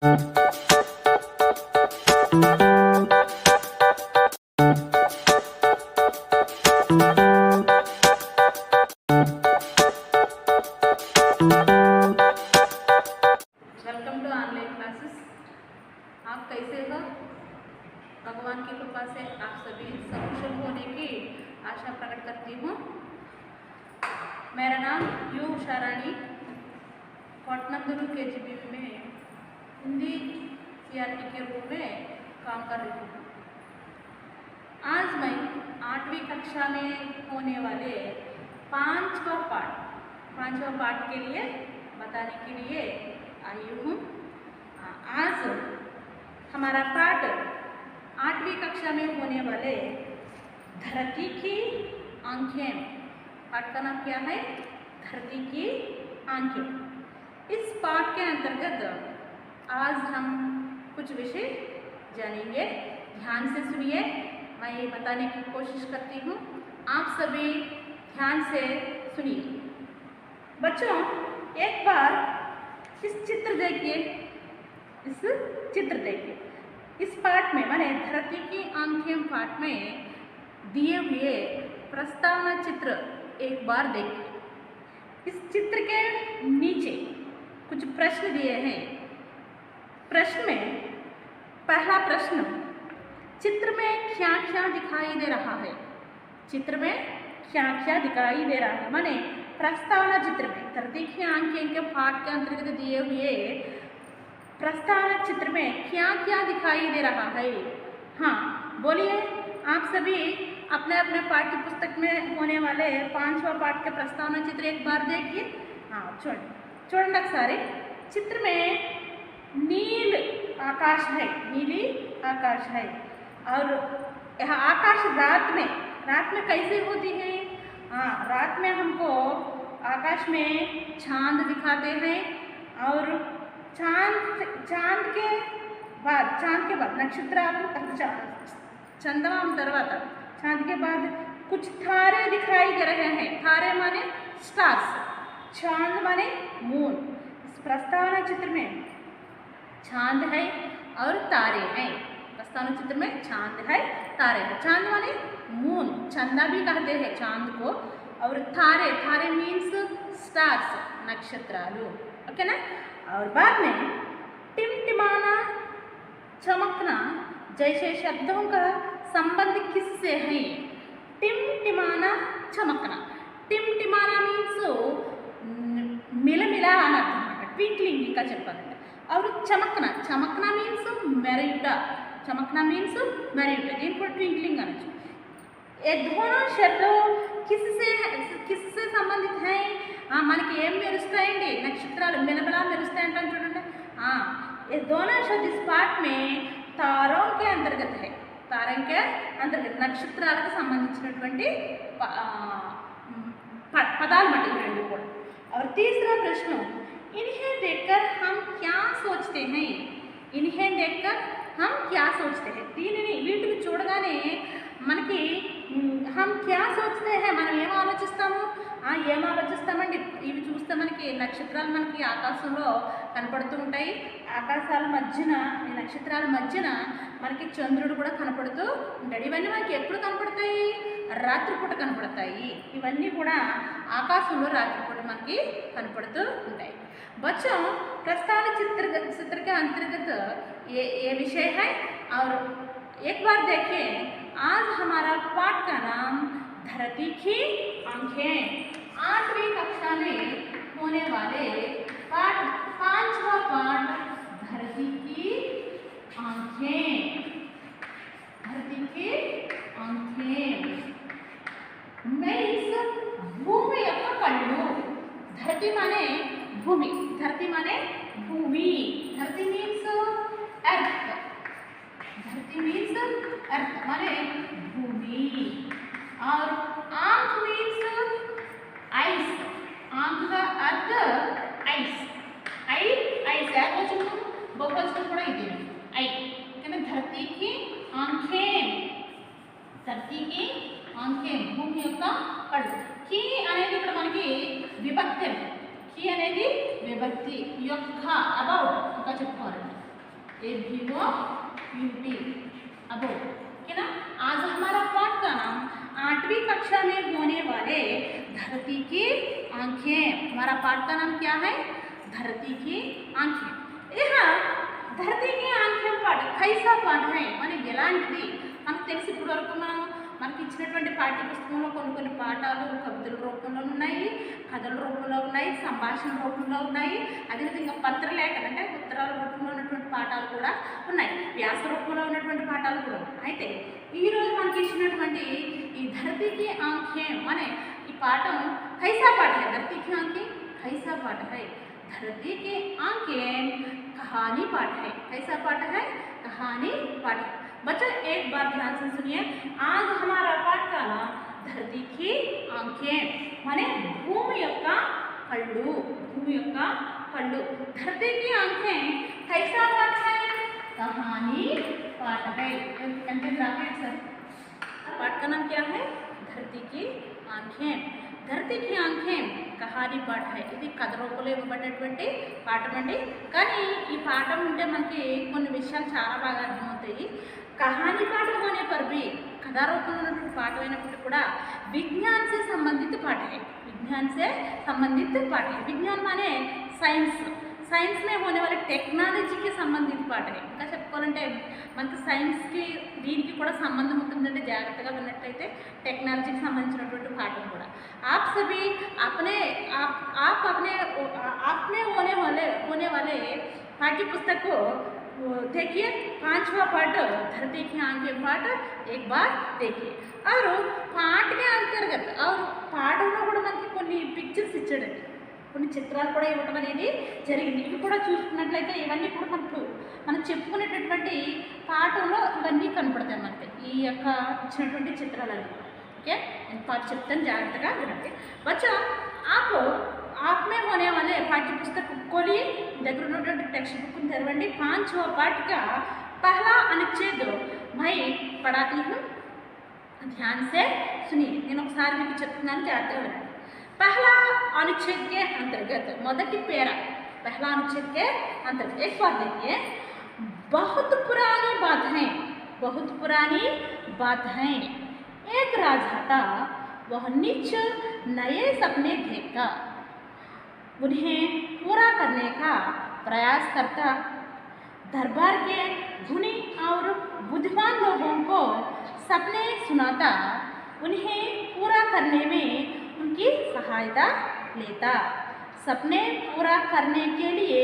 Welcome to online classes. आप कैसे हो? भगवान की कृपा से आप सभी सकुशल होने की आशा प्रकट करती हूँ। मेरा नाम यू उषा रानी कोटनंदुरु KGB में हिंदी CRT के रूप में काम कर रही हूँ। आज मैं 8वीं कक्षा में होने वाले पांचवा पाठ के लिए बताने के लिए आई हूँ। आज हमारा पाठ 8वीं कक्षा में होने वाले धरती की आंखें, पाठ का नाम क्या है? धरती की आंखें। इस पाठ के अंतर्गत आज हम कुछ विषय जानेंगे। ध्यान से सुनिए, मैं ये बताने की कोशिश करती हूँ, आप सभी ध्यान से सुनिए। बच्चों, एक बार इस चित्र देखिए। इस पाठ में माने धरती की आंखें पाठ में दिए हुए प्रस्तावना चित्र एक बार देखिए। इस चित्र के नीचे कुछ प्रश्न दिए हैं। प्रश्न में पहला प्रश्न, चित्र में क्या क्या दिखाई दे रहा है? चित्र में क्या क्या दिखाई दे रहा है? माने प्रस्तावना चित्र में धरती की आंखें के पाठ के अंतर्गत दिए हुए प्रस्तावना चित्र में क्या क्या दिखाई दे रहा है? हाँ, बोलिए। आप सभी अपने अपने पाठ्य पुस्तक में होने वाले 5वां पाठ के प्रस्तावना चित्र एक बार देखिए। हाँ, చూడండి ఒకసారి। चित्र में नीली आकाश है और यह आकाश रात में कैसे होती है? हाँ, रात में हमको आकाश में चांद दिखाते हैं और चांद के बाद नक्षत्राలు, चंद्रमा తర్వాత चांद के बाद कुछ तारे दिखाई दे रहे हैं। तारे माने स्टार्स, चांद माने मून। इस प्रस्तावना चित्र में चांद है और तारे हैं। प्रस्तावना चित्र में चांद है, तारे है। चांद माने मून, चंदा भी कहते हैं चांद को। और तारे मीन्स स्टार्स, नक्षत्रालु। ओके ना? और बाद में टिमटिमाना, चमकना जैसे शब्दों का संबंध किससे है? टिमटिमाना, चमकना। टिमटिमाना मीन्स मिलमिला अनర్థం, ట్వింక్లింగ్ ఇంకా చెప్పాలంటే। और चमकना मीन्स మెరయుట, దీనికి కూడా ట్వింక్లింగ్ అనొచ్చు। ये दोनों शब्द किससे संबंधित हैं? మనకి ఏం మెరుస్తాయండి? నక్షత్రాలు మిలమిలా మెరుస్తాయి అంటాం చూడండి। ये दोनों शब्द इस पाठ में तारों के अंतर्गत है। నక్షత్రాలకు సంబంధించినటువంటి పదాలు మాట ఇవి రెండు కూడా। और तीसरा प्रश्न, इन्हें देखकर हम क्या सोचते हैं? దీనిని వీటిని చూడగానే మనకి हम क्या सोचते हैं, మనం ఏం ఆలోచిస్తామండి? ఇవి చూస్తే మనకి నక్షత్రాలు మనకి ఆకాశంలో కనపడుతూ ఉంటాయి। ఆకాశాల మధ్యన, ఈ నక్షత్రాల మధ్యన మనకి చంద్రుడు కూడా కనపడుతూ ఉంటాడు। ఇవన్నీ మనకి ఎప్పుడు కనపడతాయి? రాత్రిపూట కనపడతాయి। ఇవన్నీ కూడా ఆకాశంలో రాత్రిపూట మనకి కనపడుతూ ఉంటాయి। बच्चों, प्रस्तावना चित्र के अंतर्गत ये विषय है। और एक बार देखिए, आज हमारा पाठ का नाम धरती की आंखें। 8वीं कक्षा में होने वाले पाठ 5वां पाठ धरती की आंखें। मैं इस भूमि యొక్క కళ్ళు। धरती माने भूमि, धरती माने भूमि। धरती मीन्स अर्थ, माने भूमि। और आंख मीन्स आइस, आंख का अर्थ आइस। आइस बहुवचन కూడా ఇది ఐ। కానీ धरती की आंखें భూమి యొక్క కళ్ళు। की అనేది ఇక్కడ మనకి విభక్తి। की అనేది విభక్తి యొక్క అబౌట్ ఇంకా చెప్పుకోవాలండి। ABOUT अबो, ठीक है ना। आज हमारा पाठ का नाम 8वीं कक्षा में होने वाले धरती की आंखें। हमारा पाठ का नाम क्या है? धरती की आंखें। यह धरती की आंखें पाठ कैसा पाठ है माने ఎలాంటిది మనకు తెలిసి ఇప్పటి వరకు మనకి ఇచ్చినటువంటి పాఠ్య పుస్తకంలో కొన్ని పాఠాలు కవితల రూపంలో ఉన్నాయి, కథల రూపంలో ఉన్నాయి, సంభాషణ రూపంలో ఉన్నాయి, అదేవిధంగా పత్రలేఖలు అంటే ఉత్తరాల రూపంలో ఉన్నటువంటి పాఠాలు కూడా ఉన్నాయి, వ్యాస రూపంలో ఉన్నటువంటి పాఠాలు కూడా ఉన్నాయి. అయితే ఈరోజు మనకి ఇచ్చినటువంటి ఈ ధరతీకి ఆంఖే అనే ఈ పాఠం కైసా పాఠ है? धरती की आंखें कैसा पाठ है? धरती की आंखें कहानी पाठ है। कैसा पाठ है? कहानी पाठ है। बच्चों एक बार ध्यान से सुनिए, आज हमारा पाठ का नाम धरती की आंखें माने भूमि యొక్క కళ్ళు, భూమి యొక్క కళ్ళు। धरती की आंखें कैसा पाठ है? कहानी पाठ है। सर पाठ का नाम क्या है? धरती की आंखें। धरती की आंखें कहानी पाठ है। ఇది కథ రూపంలో ఇవ్వబడినటువంటి పాఠం అండి। కానీ ఈ పాఠం ఉంటే మనకి కొన్ని విషయాలు చాలా బాగా అర్థమవుతాయి। कहानी पाठ होने पर भी कथा रूपंలో पाठ అయినప్పుడు కూడా विज्ञान से संबंधित पाठ है। विज्ञान से संबंधित पाठ है। विज्ञान माने साइंस, साइंस में होने वाले टेक्नोलॉजी के संबंधित पाठ है। ఇంకా చెప్పుకోవాలంటే మనకి సైన్స్కి దీనికి కూడా సంబంధం ఉంటుందంటే జాగ్రత్తగా విన్నట్లయితే టెక్నాలజీకి సంబంధించినటువంటి పాఠం కూడా। आप सभी अपने आप अपने होने वाले पाठ्य पुस्तक को देखिए। 5वां पाठ धरती की आंखें पाठ एक बार देखिए। और पाठ के अंतर्गत और పాఠంలో కూడా మనకి కొన్ని పిక్చర్స్ ఇచ్చాడండి, కొన్ని చిత్రాలు కూడా ఇవ్వడం అనేది జరిగింది। ఇవి కూడా చూసుకున్నట్లయితే ఇవన్నీ కూడా మనం చెప్పుకునేటటువంటి పాఠంలో ఇవన్నీ కనపడతాయి మనకి ఈ యొక్క ఇచ్చినటువంటి చిత్రాలన్నీ। ఓకే, నేను పాఠ చెప్తాను, జాగ్రత్తగా వినండి। बच्चों आप में होने वाले पाठ्य पुस्तक खोलिए, దగ్గర ఉన్నటువంటి టెక్స్ట్ బుక్ తెరవండి। 5वां पाठ का पहला अनुच्छेद मैं पढ़ाती हूँ, ध्यान से सुनिए। నేను ఒకసారి మీకు చెప్తున్నాను, జాగ్రత్తగా వినండి। पहला अनुच्छेद के अंतर्गत మొదటి పేర पहला अनुच्छेद के अंतर्गत एक बार देखिए। बहुत पुरानी बात है, बहुत पुरानी बात है। एक राजा था, वह निच नए सपने देखता, उन्हें पूरा करने का प्रयास करता। दरबार के गुणी और बुद्धिमान लोगों को सपने सुनाता, उन्हें पूरा करने में उनकी सहायता लेता। सपने पूरा करने के लिए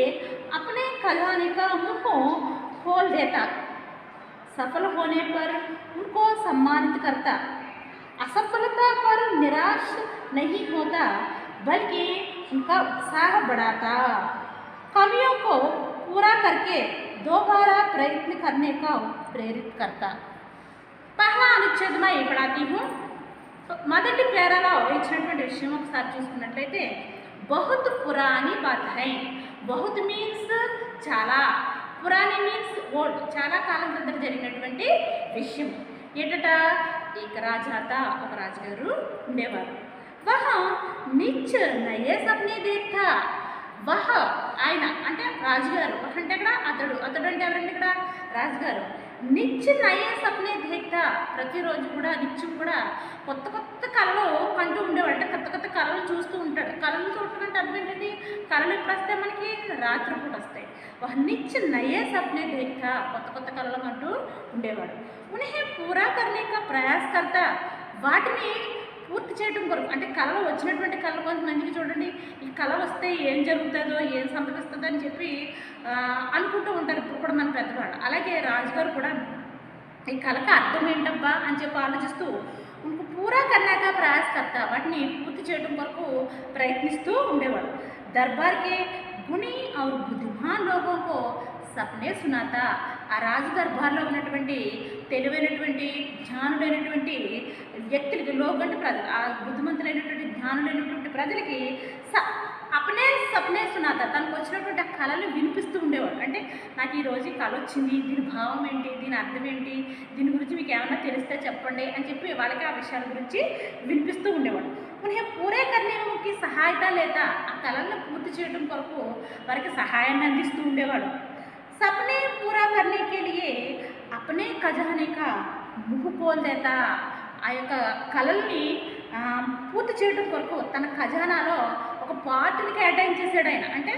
अपने खजाने का मुंह खोल देता। सफल होने पर उनको सम्मानित करता। असफलता पर निराश नहीं होता, बल्कि उनका उत्साह बढ़ाता। कमियों को पूरा करके दोबारा प्रयत्न करने का प्रेरित करता। पहला अनुच्छेद मैं पढ़ाती हूँ। మొదటి పేరాలో ఇచ్చినటువంటి విషయం ఒకసారి చూసుకున్నట్లయితే बहुत पुरानी बात है। बहुत మీన్స్ చాలా, పురాణి మీన్స్ ఓల్డ్, చాలా కాలం క్రితం జరిగినటువంటి విషయం ఏంటట? एक राजा था, ఒక రాజుగారు ఉండేవారు। वह निच नए सपने देखता। वह ఆయన అంటే రాజుగారు, అంటే ఇక్కడ అతడు అంటే ఎవరండి? ఇక్కడ రాజుగారు। నిచ్ నయే సప్నే దేఖ్తా, ప్రతిరోజు కూడా నిత్యం కూడా కొత్త కొత్త కళలు కంటూ ఉండేవాడు, అంటే కొత్త కొత్త కళలు చూస్తూ ఉంటాడు। కళలు చూడటం అంటే అర్థం ఏంటండి? కళలు ఎప్పుడు వస్తాయి మనకి? రాత్రిపూట వస్తాయి। వహ నిచ్ నయే సప్నే దేఖ్తా, కొత్త కొత్త కళలు కంటూ ఉండేవాడు। ఉన్హే పూరా కర్నే కా ప్రయాస్ కర్తా, వాటిని పూర్తి చేయడం కొరకు, అంటే కళలు వచ్చినటువంటి కళలు కొంతమందికి చూడండి, ఈ కళ వస్తే ఏం జరుగుతుందో, ఏం సంభవిస్తుందో అని చెప్పి అనుకుంటూ ఉంటారు ఇప్పుడు కూడా మన పెద్దవాళ్ళు। అలాగే రాజుగారు కూడా ఈ కళకి అర్థం ఏంటబ్బా అని చెప్పి ఆలోచిస్తూ ఇంకో పూరా కర్నాక ప్రయాస్ కర్తా, వాటిని పూర్తి చేయడం కొరకు ప్రయత్నిస్తూ ఉండేవాడు। దర్బార్కి గుణి और बुद्धिमान लोगों को సప్నే సునాతా, ఆ రాజు దర్బార్లో ఉన్నటువంటి తెలివైనటువంటి జ్ఞానులైనటువంటి వ్యక్తులకి, లోకంటే ప్రజలు, ఆ బుద్ధిమంతులైనటువంటి జ్ఞానులైనటువంటి ప్రజలకి అప్నే సప్నే సునాతా, తనకు వచ్చినటువంటి ఆ కళలు వినిపిస్తూ ఉండేవాడు। అంటే నాకు ఈరోజు ఈ కళ వచ్చింది, దీని భావం ఏంటి, దీని అర్థం ఏంటి, దీని గురించి మీకు ఏమైనా తెలిస్తే చెప్పండి అని చెప్పి వాళ్ళకి ఆ విషయాల గురించి వినిపిస్తూ ఉండేవాడు। उन्हें पूरे करने में उनकी सहायता लेता, ఆ కళలను పూర్తి చేయడం కొరకు వారికి సహాయాన్ని అందిస్తూ ఉండేవాడు। सपने पूरा అపనే ఖజానే కా ముహు పోల్ దేతా, ఆ యొక్క కళల్ని పూర్తి చేయడం కొరకు తన ఖజానాలో ఒక పార్ట్ని కేటాయించేసాడు ఆయన. అంటే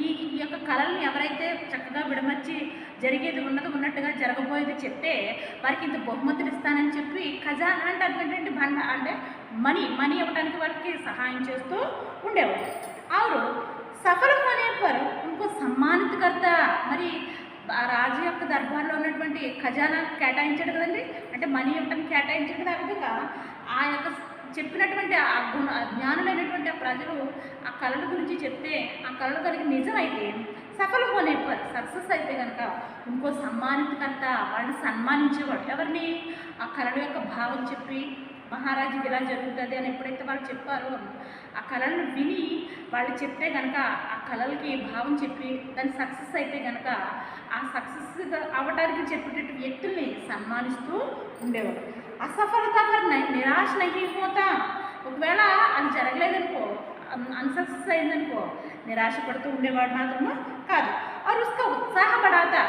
ఈ ఈ యొక్క కళల్ని ఎవరైతే చక్కగా విడమర్చి జరిగేది ఉన్నది ఉన్నట్టుగా జరగబోయేది చెప్తే వారికి ఇంత బహుమతులు ఇస్తానని చెప్పి ఖజానా అంటే అదేంటంటే అంటే మనీ ఇవ్వడానికి వారికి సహాయం చేస్తూ ఉండేవాడు. ఆవిడ సఫల होने पर उनको सम्मानित करता, మరి ఆ రాజు యొక్క దర్బార్లో ఉన్నటువంటి ఖజానా కేటాయించాడు కదండి, అంటే మనీ ఇవ్వడానికి కేటాయించాడు కదా. ఆ విధంగా ఆ యొక్క చెప్పినటువంటి ఆ జ్ఞానులైనటువంటి ఆ ప్రజలు ఆ కళల గురించి చెప్తే ఆ కళలు కనుక నిజమైతే సఫల होने पर సక్సెస్ అయితే కనుక ఇంకో సన్మానితకర్త వాళ్ళని సన్మానించేవాడు. ఎవరిని? ఆ కళల యొక్క భావం చెప్పి మహారాజుకి ఇలా జరుగుతుంది అని ఎప్పుడైతే వాళ్ళు చెప్పారో ఆ కళలను విని వాళ్ళు చెప్తే కనుక ఆ కళలకి భావం చెప్పి దాన్ని సక్సెస్ అయితే కనుక ఆ సక్సెస్ అవ్వడానికి చెప్పేటటువంటి వ్యక్తుల్ని సన్మానిస్తూ ఉండేవాడు. అసఫలత నిరాశ నహీ హోతా, ఒకవేళ అది జరగలేదనుకో, అన్సక్సెస్ అయిందనుకో నిరాశ పడుతూ ఉండేవాడు మాత్రమే కాదు. और उसका उत्साह बढ़ाता,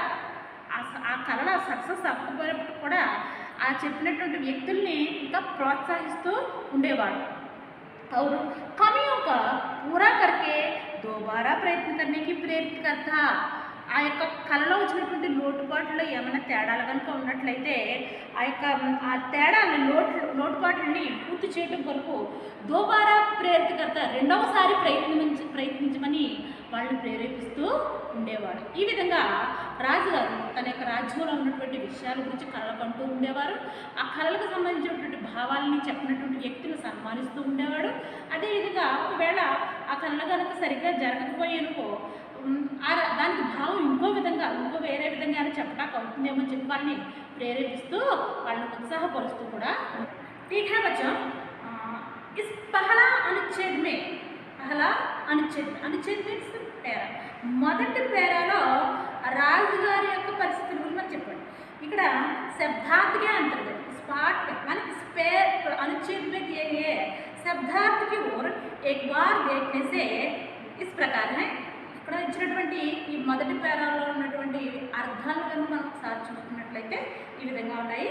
ఆ కళ సక్సెస్ అవ్వకపోయినప్పుడు కూడా ఆ చెప్పినటువంటి వ్యక్తుల్ని ఇంకా ప్రోత్సహిస్తూ ఉండేవాడు. और कमियों का पूरा करके दोबारा प्रयत्न करने की प्रेरित करता, ఆ యొక్క కళలో వచ్చినటువంటి లోటుపాట్లు ఏమైనా తేడాలు కనుక ఉన్నట్లయితే ఆ తేడాలని లోటుపాట్లని పూర్తి చేయడం కొరకు దోబారా ప్రేరితకర్త, రెండవసారి ప్రయత్నించమని వాళ్ళని ప్రేరేపిస్తూ ఉండేవాడు. ఈ విధంగా రాజుగారు తన యొక్క రాజ్యంలో ఉన్నటువంటి విషయాల గురించి కళలు కంటూ ఉండేవారు. ఆ కళలకు సంబంధించినటువంటి భావాలని చెప్పినటువంటి వ్యక్తులు సన్మానిస్తూ ఉండేవాడు. అదేవిధంగా ఒకవేళ ఆ కళలు కనుక సరిగ్గా జరగకపోయేనుకో దానికి భావం ఇంకో వేరే విధంగా చెప్పడానికి అవుతుందేమో చెప్పి వాళ్ళని ప్రేరేపిస్తూ వాళ్ళని ఉత్సాహపరుస్తూ కూడా. ठीक है बच्चों, इस पहला अनुच्छेद में అనుచ్ఛేద్ మీన్స్ పేరా, మొదటి పేరాలో రాజుగారి యొక్క పరిస్థితుల గురించి మనం చెప్పండి. ఇక్కడ शब्दार्थ के अंतर्गत इस पाठ मान अनुच्छेद में दिए गए शब्दार्थ की ओर एक बार देखने से इस प्रकार है. ఇక్కడ ఇచ్చినటువంటి ఈ మొదటి పేరాలో ఉన్నటువంటి అర్థాలు కనుక మనం ఒకసారి చూసుకున్నట్లయితే ఈ విధంగా ఉన్నాయి.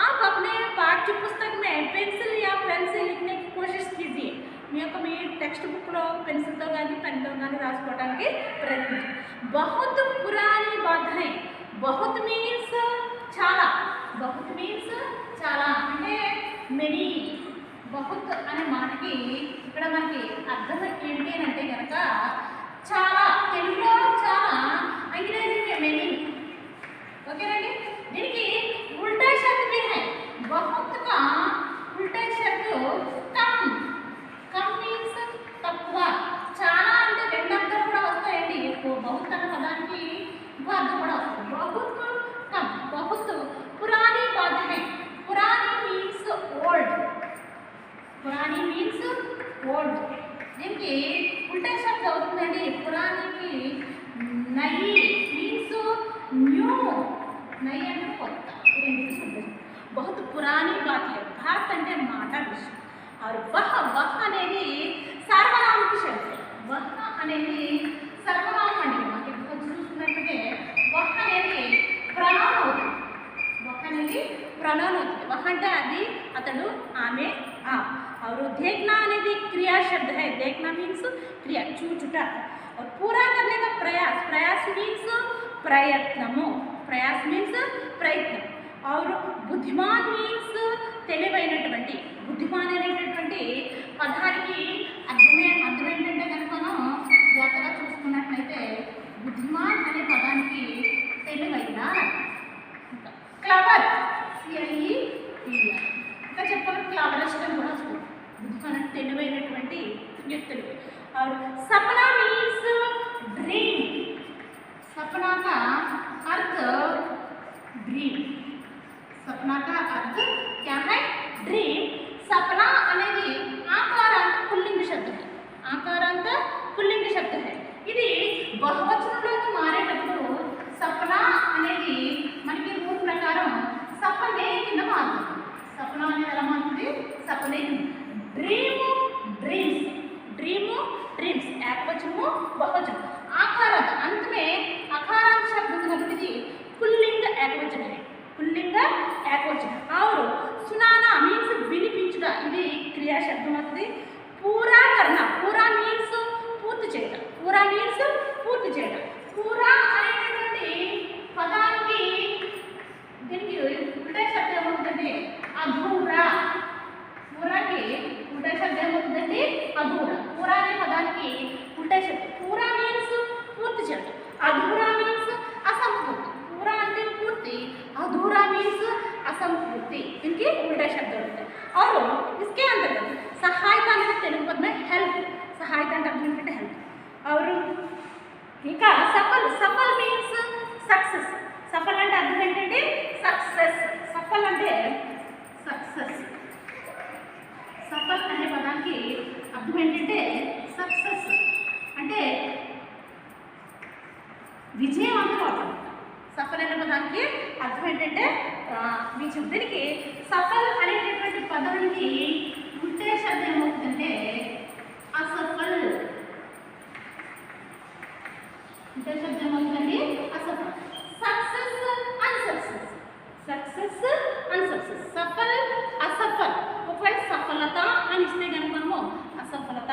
आप अपने पाठ्य पुस्तक में पेंसिल या पेन से लिखने की कोशिश कीजिए. మీ టెక్స్ట్ బుక్లో పెన్సిల్తో కానీ పెన్తో కానీ రాసుకోవడానికి ప్రయత్నించండి. बहुत पुरानी बात है, बहुत మీన్స్ చాలా, बहुत మీన్స్ చాలా అంటే మెనీ. बहुत అనే మాటకి ఇక్కడ మనకి అర్థం ఏంటి అని అంటే కనుక చాలా, తెలుగులో చాలా, అంగ్రేజీ మెనీ. ఓకేనండి. దీనికి ఉల్టా శబ్ద भी है, बहुत का ఉల్టా శబ్ద కమ్. కమ్ మీన్స్ తక్కువ, చాలా అంటే రెండు అర్థాలు కూడా వస్తాయండి. బహుత్ అన్న పదానికి ఇంకో అర్థం కూడా వస్తుంది. బహుత్ కమ్, బహుత్ పురాణి బాత్ హై. పురాణి మీన్స్ ఓల్డ్, పురాణి మీన్స్ ఓల్డ్. దీనికి ఉల్టా శబ్ద అవుతుందండి. పురాణికి నయి మీన్స్ న్యూ, నయి అంటే కొత్త. बहुत पुरानी बात है, बात అంటే మాట విషయం. और वह అనేది సర్వనామక శబ్దం. वह అనేది సర్వనామం అండి. మనకి ఇప్పుడు చూస్తున్నట్లయితే वह అనేది ప్రనౌన్ అవుతుంది. वह అనేది ప్రనౌన్ అవుతుంది. वह అంటే అది, అతడు, ఆమె, ఆ. और देखना అనేది क्रिया शब्द है. देखना मीन्स क्रिया, చూచుట. और पूरा करने का प्रयास, प्रयास मीन्स ప్రయత్నము, ప్రయాస్ మీన్స్ ప్రయత్నం. और బుద్ధిమాన్ మీన్స్ తెలివైనటువంటి. బుద్ధిమాన్ అనేటటువంటి పదానికి అర్థం ఏంటంటే కనుక మనం జాగ్రత్తగా చూసుకున్నట్లయితే బుద్ధిమాన్ అనే పదానికి తెలివైన, క్లవర్, ఇంకా చెప్పాలి క్లవరెస్ట్ అని కూడా వస్తుంది. బుద్ధిమాన్ అంటే తెలివైనటువంటి వ్యక్తులు. और सपना मीन्स ड्रीम. सपना का अर्थ ड्रीम. सपना का अर्थ क्या है? ड्रीम. सपना అనేది ఆకారాంత పుల్లింగ శబ్దం. ఆకారాంత పుల్లింగ శబ్దం. ఇది బహువచనంలోకి మారేటప్పుడు సపనా అనేది మనకి రూల్ ప్రకారం సపనే కింద మారుతుంది. సపనా అనేది ఎలా మారుతుంది? సపనే. Dream, dreams. డ్రీము, డ్రీమ్స్ ఏకవచనము, బహువచనం. ఆకారాంత అంతమే అకారాంత శబ్దం కాబట్టి ఇది పుల్లింగ ఏకవచనం. పుల్లింగ ఏకవచనం. और सुनाना मीन्स వినిపించుట, ఇది క్రియా శబ్దం అవుతుంది. పూరా కర్ణ, పూరా మీన్స్ పూర్తి చేయడం, పూరా మీన్స్ పూర్తి చేయడం. పూరా అనేటటువంటి పదానికి దీనికి ఉల్టా శబ్దం ఏమవుతుంది? అధూరా. పూరాకి ఉల్టా శబ్దం ఏమవుతుందండి? అధూరా. పూరా అనే పదానికి ఉల్టా శబ్దం. పూరా మీన్స్ పూర్తి చేయడం, అధూరా మీన్స్ అసంపూర్తి. पूरा అంటే పూర్తి, अधूरा मीन्स असंपूर्ति, इनकी उल्टा शब्द होते हैं. और इसके अंतर्गत सहायता అనేది తెలుగు పదం हेल्प, सहायता అంటే అర్థం ఏంటంటే हेल्प. और ఇంకా సఫల్, సఫల్ మీన్స్ సక్సెస్. సఫల్ అంటే అర్థం ఏంటంటే సక్సెస్. సఫల్ అంటే సక్సెస్. సఫల్ అనే పదానికి అర్థం ఏంటంటే సక్సెస్ అంటే విజయవంతం అవడం. సఫల్ అనే పదానికి అర్థం ఏంటంటే విజయం. దీనికి సఫల్ అనేటటువంటి పదానికి ఉల్టే శబ్దం ఏమవుతుందంటే అసఫల్. ఉల్టే శబ్దం ఏమవుతుందండి? అసఫల్. సక్సెస్ అన్సక్సెస్, సక్సెస్ అన్సక్సెస్, సఫల్ అసఫల్. ఒకవేళ సఫలత అని ఇస్తే కనుక మనము అసఫలత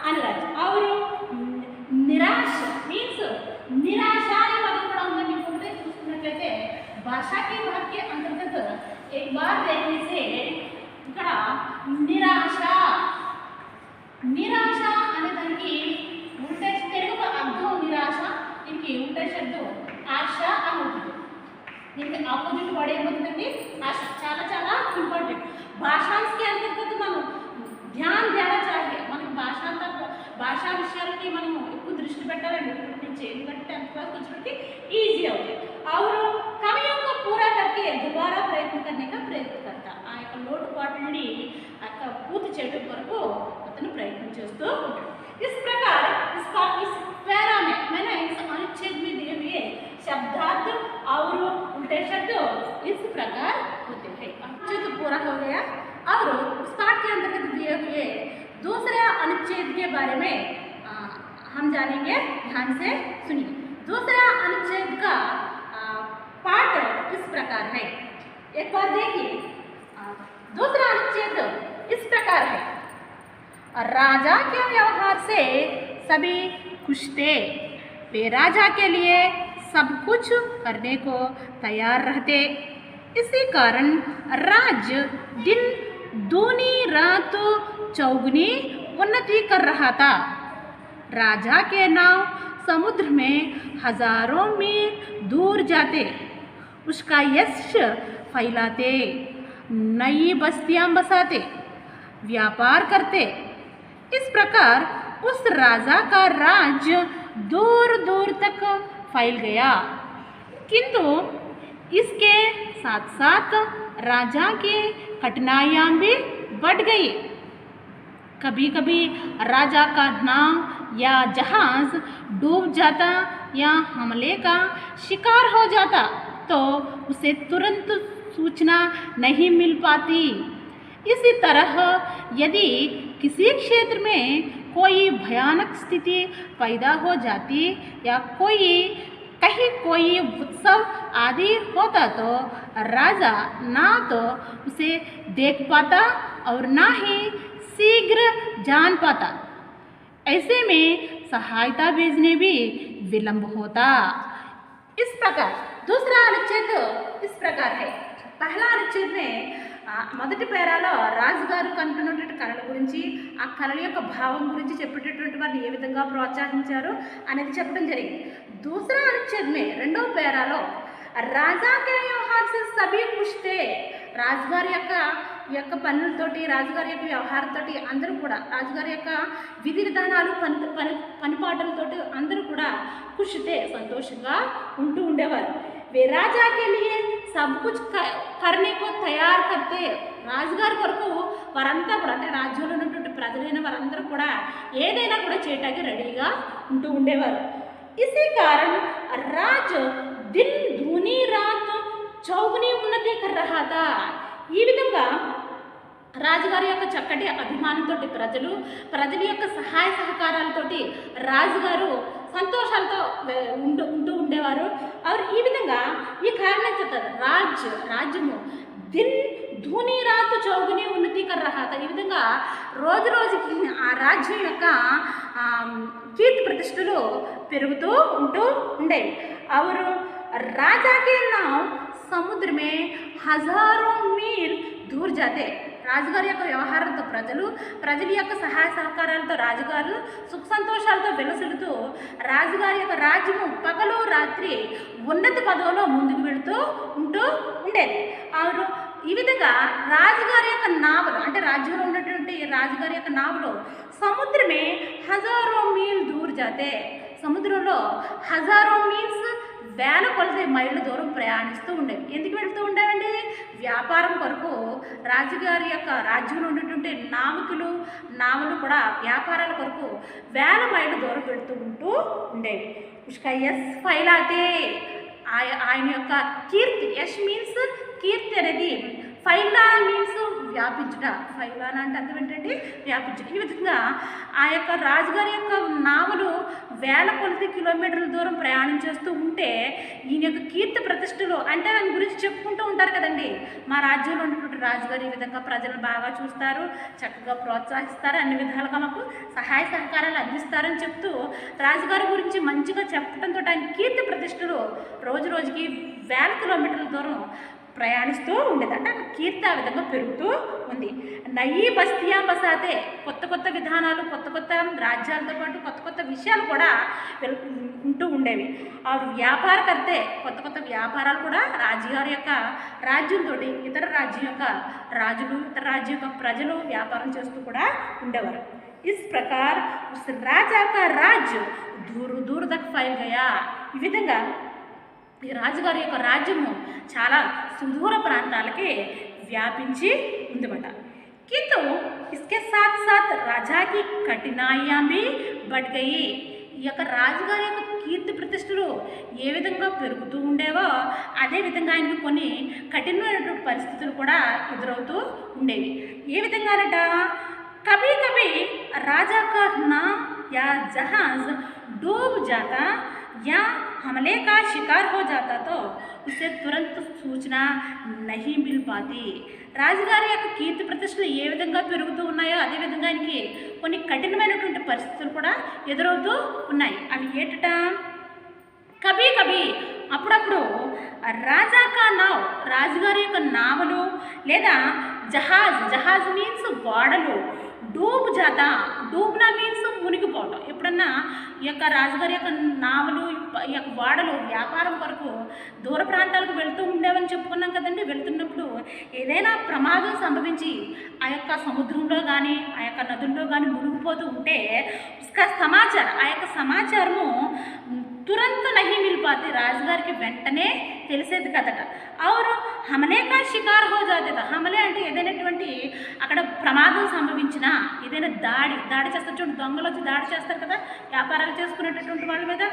అని రాదు. ఆరు నిరాశ మీన్స్ నిరాశ అనే పదం కూడా ఉందండి. ఇంకొకటి చూసుకున్నట్లయితే भाषा के भाग के अंतर्गत एक बार देखने से ఇక్కడ నిరాశ, నిరాశ అనే దానికి ఉల్టా తెలుగు అర్థం నిరాశ, దీనికి ఉల్టా శబ్దం ఆశ అని ఉంటుంది. దీనికి ఆపోజిట్ వర్డ్ ఏమవుతుందండి? ఆశ. చాలా చాలా ఇంపార్టెంట్. భాషాంశ के अंतर्गत మనం ध्यान देना चाहिए. మనకి భాషా విషయాలకి మనం ఎక్కువ దృష్టి పెట్టాలండి ఇప్పటి నుంచి, ఎందుకంటే 10th क्लास వచ్చేటికి ఈజీ అవుతుంది. और कमियों को पूरा करके दोबारा प्रयत्न करने का प्रयत्न करता. ఆ యొక్క లోటుపాటు నుండి ఆ యొక్క పూర్తి చేయడం వరకు అతను ప్రయత్నం చేస్తూ ఉంటాడు. इस प्रकार इस पैरा में मैंने इस अनुच्छेद में दिए हुए शब्दार्थ और उल्टे शब्द इस प्रकार होते हैं. अनुच्छेद पूरा हो गया और उस पाठ के अंतर्गत दिए हुए दूसरे अनुच्छेद के बारे में हम जानेंगे. ध्यान से सुनिए. दूसरा अनुच्छेद का पाठ इस प्रकार है. एक बार देखिए. दूसरा अनुच्छेद इस प्रकार है. राजा के व्यवहार से सभी खुश थे. वे राजा के लिए सब कुछ करने को तैयार रहते. इसी कारण राज्य दिन दूनी रात चौगुनी उन्नति कर रहा था. राजा के नाव समुद्र में हजारों मील दूर जाते, उसका यश फैलाते, नई बस्तियां बसाते, व्यापार करते. इस प्रकार उस राजा का राज्य दूर दूर तक फैल गया. किंतु इसके साथ साथ राजा की कठिनाइयां भी बढ़ गई. कभी कभी राजा का नाव या जहाज डूब जाता या हमले का शिकार हो जाता तो उसे तुरंत सूचना नहीं मिल पाती. इसी तरह यदि किसी क्षेत्र में कोई भयानक स्थिति पैदा हो जाती या कहीं कोई उत्सव आदि होता तो राजा ना तो उसे देख पाता और ना ही शीघ्र जान पाता. ऐसे में सहायता भेजने भी विलंब होता. इस प्रकार दूसरा अनुच्छेद इस प्रकार है. पहला अनुच्छेद में మొదటి పేరాలో రాజుగారు కనుక్కున్నటువంటి కళల గురించి, ఆ కళల యొక్క భావం గురించి చెప్పేటటువంటి వారిని ఏ విధంగా ప్రోత్సహించారు అనేది చెప్పడం జరిగింది. దూసరా అనుచ్ఛేద్ మే రెండో పేరాలో రాజా కే వ్యవహార్ సే సభీ ఖుష్ థే. రాజుగారి యొక్క పనులతోటి, రాజుగారి యొక్క వ్యవహారంతోటి అందరూ కూడా, రాజుగారి యొక్క విధి విధానాలు పనిపాటలతోటి అందరూ కూడా ఖుష్ థే, సంతోషంగా ఉంటూ ఉండేవారు. वे राजा के लिए सब कुछ करने को तैयार करते. రాజుగారి కొరకు వారంతా కూడా, అంటే రాజ్యంలో ఉన్నటువంటి ప్రజలైన వారందరూ కూడా ఏదైనా కూడా చేయటానికి రెడీగా ఉంటూ ఉండేవారు. इसी कारण राज दिन दूनी रात चौगुनी ఉన్నతి कर रहा था. ఈ విధంగా రాజుగారి యొక్క చక్కటి అభిమానంతో ప్రజల యొక్క సహాయ సహకారాలతోటి రాజుగారు సంతోషాలతో ఉంటూ ఉండేవారు. और ఈ విధంగా ఈ కారణం చెప్తారు రాజ్యము దిన్ ధూని రాత్ చౌగుని ఉన్నతి కర్ రహా తా. ఈ విధంగా రోజు రోజుకి ఆ రాజ్యం యొక్క కీర్తి ప్రతిష్టలు పెరుగుతూ ఉండేవి. और राजा के नाव समुद्र में हजारों मील दूर जाते. రాజుగారి యొక్క వ్యవహారంతో ప్రజల యొక్క సహాయ సహకారాలతో రాజుగారు సుఖ సంతోషాలతో వెలసిల్లుతూ రాజుగారి యొక్క రాజ్యము పగలు రాత్రి ఉన్నత పదవిలో ముందుకు వెళుతూ ఉండేది. ఆరు ఈ విధంగా రాజుగారి యొక్క నావలు అంటే రాజ్యంలో ఉన్నటువంటి రాజుగారి యొక్క నావలు సముద్రమే హజారో మీల్ దూర్ జాతే. సముద్రంలో హజారో మీల్స్ వేల కొలది మైళ్ళ దూరం ప్రయాణిస్తూ ఉండేవి. ఎందుకు వెళుతూ ఉండేవండి? వ్యాపారం కొరకు రాజుగారి యొక్క రాజ్యంలో ఉన్నటువంటి నావలు కూడా వ్యాపారాల కొరకు వేల మైళ్ళ దూరం వెళుతూ ఉండేవి. ఉస్కా యశ్ ఫైలాతే. ఆయన యొక్క కీర్తి, యశ్ మీన్స్ కీర్తి అనేది, ఫైలా మీన్స్ వ్యాపించుట. ఫైలానా అంటే అర్థం ఏంటంటే వ్యాపించుట. ఈ విధంగా ఆ యొక్క రాజుగారి యొక్క నావలు వేల కొలది కిలోమీటర్ల దూరం ప్రయాణం చేస్తూ ఉంటే ఈయన యొక్క కీర్తి ప్రతిష్టలు అంటే దాని గురించి చెప్పుకుంటూ ఉంటారు కదండి. మా రాజ్యంలో ఉన్నటువంటి రాజుగారు ఈ విధంగా ప్రజలను బాగా చూస్తారు, చక్కగా ప్రోత్సహిస్తారు, అన్ని విధాలుగా మాకు సహాయ సహకారాలు అందిస్తారని చెప్తూ రాజుగారి గురించి మంచిగా చెప్పడంతో ఆయన కీర్తి ప్రతిష్టలు రోజు రోజుకి వేల కిలోమీటర్ల దూరం ప్రయాణిస్తూ ఉండేది. అంటే కీర్తి ఆ విధంగా పెరుగుతూ ఉంది. నయీ బస్తీయా బసాతే. కొత్త విధానాలు, కొత్త రాజ్యాలతో పాటు కొత్త విషయాలు కూడా ఉంటూ ఉండేవి. ఆ వ్యాపార కర్తే, కొత్త వ్యాపారాలు కూడా రాజుగారి యొక్క రాజ్యంతో ఇతర రాజ్యం యొక్క రాజులు, ఇతర రాజ్యం యొక్క ప్రజలు వ్యాపారం చేస్తూ కూడా ఉండేవారు. इस प्रकार उस राजा का राज्य दूर दूर तक फैल गया. ఈ విధంగా ఈ రాజుగారి యొక్క రాజ్యము చాలా సుదూర ప్రాంతాలకి వ్యాపించి ఉందన్నమాట. కింద ఇస్కే సాత్ సాత్ రాజాకి కఠినాయియా భీ బడ్ గయి. ఈ యొక్క రాజుగారి యొక్క కీర్తి ప్రతిష్టలు ఏ విధంగా పెరుగుతూ ఉండేవో అదేవిధంగా ఆయనకు కొన్ని కఠినమైనటువంటి పరిస్థితులు కూడా ఎదురవుతూ ఉండేవి. ఏ విధంగానట, कभी कभी राजा का नाव या जहाज डूब जाता या हमले का शिकार हो जाता तो उसे तुरंत सूचना नहीं मिल पाती. రాజుగారి యొక్క కీర్తి ప్రతిష్టలు ఏ విధంగా పెరుగుతూ ఉన్నాయో అదేవిధంగా ఆయనకి కొన్ని కఠినమైనటువంటి పరిస్థితులు కూడా ఎదురవుతూ ఉన్నాయి. అవి ఏటట, కభీ అప్పుడప్పుడు రాజా కా నావ్, రాజుగారి యొక్క నావలు లేదా జహాజ్ మీన్స్ ఓడలు, డూబ్నా మీన్స్ మునిగిపోవటం. ఎప్పుడన్నా ఈ యొక్క రాజుగారి యొక్క నావలు, ఈ యొక్క ఓడలు వ్యాపారం కొరకు దూర ప్రాంతాలకు వెళ్తూ ఉండేవని చెప్పుకున్నాం కదండి. వెళ్తున్నప్పుడు ఏదైనా ప్రమాదం సంభవించి ఆ యొక్క సముద్రంలో కానీ ఆ యొక్క నదుల్లో కానీ మునిగిపోతూ ఉంటే ఆ యొక్క సమాచారము తురంత నహి మిల్పాతి, రాజుగారికి వెంటనే తెలిసేది కదట. ఆరు హమలే కా షికార్ హో జాతే. హమలే అంటే ఏదైనటువంటి అక్కడ ప్రమాదం సంభవించినా, ఏదైనా దాడి చేస్తారు చూడండి, దొంగలు వచ్చి దాడి చేస్తారు కదా వ్యాపారాలు చేసుకునేటటువంటి వాళ్ళ మీద.